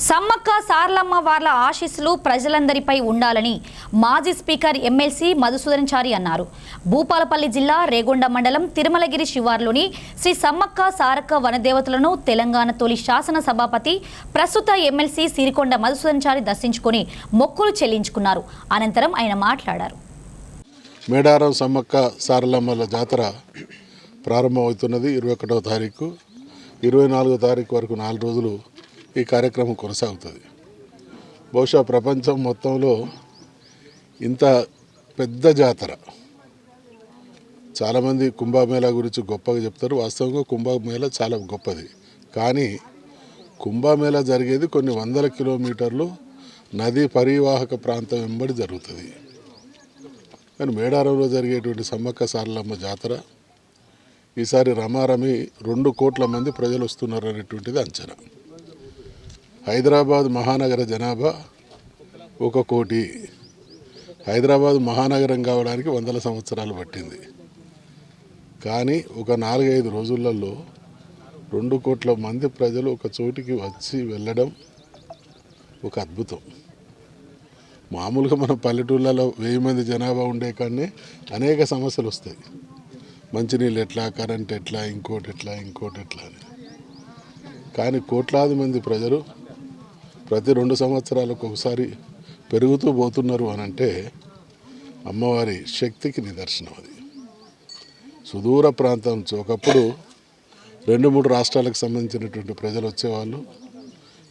సమ్మక్క సారలమ్మ వార్ల ఆశీస్సులు ప్రజలందరిపై ఉండాలని మాజీ స్పీకర్ ఎమ్మెల్సీ మధుసూదన్ చారి అన్నారు. భూపాలపల్లి జిల్లా రేగొండ మండలం తిరుమలగిరి శివార్లోని శ్రీ సమ్మక్క సారక్క వనదేవతలను తెలంగాణ తొలి శాసన సభాపతి ప్రస్తుత ఎమ్మెల్సీ సిరికొండ మధుసూదన్ చారి దర్శించుకొని మొక్కులు చెల్లించుకున్నారు. అనంతరం ఆయన మాట్లాడారు. మేడారం సమ్మక్క సారలమ్మల జాతర ప్రారంభమవుతున్నది 21వ తారీఖు. 24వ తారీఖు వరకు 4 రోజులు ఈ కార్యక్రమం కొనసాగుతుంది. బహుశా ప్రపంచం మొత్తంలో ఇంత పెద్ద జాతర, చాలామంది కుంభమేళా గురించి గొప్పగా చెప్తారు. వాస్తవంగా కుంభమేళా చాలా గొప్పది. కానీ కుంభమేళా జరిగేది కొన్ని వందల కిలోమీటర్లు నదీ పరివాహక ప్రాంతం వెంబడి జరుగుతుంది. కానీ మేడారంలో జరిగేటువంటి సమ్మక్క సారలమ్మ జాతర ఈసారి రమారమి 2 కోట్ల మంది ప్రజలు వస్తున్నారు అనేటువంటిది అంచనా. హైదరాబాద్ మహానగర జనాభా 1 కోటి. హైదరాబాద్ మహానగరం కావడానికి 100 సంవత్సరాలు పట్టింది. కానీ ఒక 4-5 రోజులలో 2 కోట్ల మంది ప్రజలు ఒక చోటికి వచ్చి వెళ్ళడం ఒక అద్భుతం. మామూలుగా మన పల్లెటూళ్ళలో 1000 మంది జనాభా ఉండే కానీ అనేక సమస్యలు వస్తాయి. మంచినీళ్ళు ఎట్లా, కరెంట్ ఎట్లా, ఇంకోటి ఎట్లా అని. కానీ కోట్లాది మంది ప్రజలు ప్రతి 2 సంవత్సరాలకు ఒకసారి పెరుగుతూ పోతున్నారు అని అంటే అమ్మవారి శక్తికి నిదర్శనం. అది సుదూర ప్రాంతం నుంచి ఒకప్పుడు 2-3 రాష్ట్రాలకు సంబంధించినటువంటి ప్రజలు వచ్చేవాళ్ళు.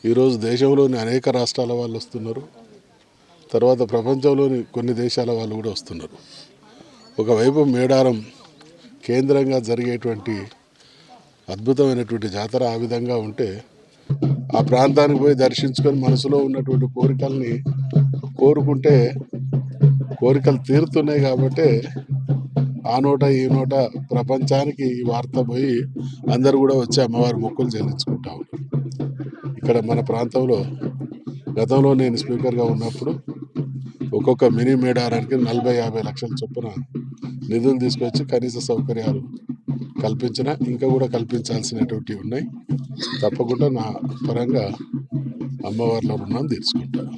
ఈరోజు దేశంలోని అనేక రాష్ట్రాల వాళ్ళు వస్తున్నారు. తర్వాత ప్రపంచంలోని కొన్ని దేశాల వాళ్ళు కూడా వస్తున్నారు. ఒకవైపు మేడారం కేంద్రంగా జరిగేటువంటి అద్భుతమైనటువంటి జాతర ఆ విధంగా ఉంటే, ఆ ప్రాంతానికి పోయి దర్శించుకొని మనసులో ఉన్నటువంటి కోరికల్ని కోరుకుంటే కోరికలు తీరుతున్నాయి. కాబట్టి ఆ నోట ఈ నోట ప్రపంచానికి ఈ వార్త పోయి అందరూ కూడా వచ్చి అమ్మవారి మొక్కులు చెల్లించుకుంటా ఉన్నారు. ఇక్కడ మన ప్రాంతంలో గతంలో నేను స్పీకర్గా ఉన్నప్పుడు ఒక్కొక్క మినీ మేడారానికి 40-50 లక్షల చొప్పున నిధులు తీసుకొచ్చి కనీస సౌకర్యాలు కల్పించిన, ఇంకా కూడా కల్పించాల్సినటువంటివి ఉన్నాయి. తప్పకుండా నా పరంగా అమ్మవారిలో రుణం తీర్చుకుంటాను.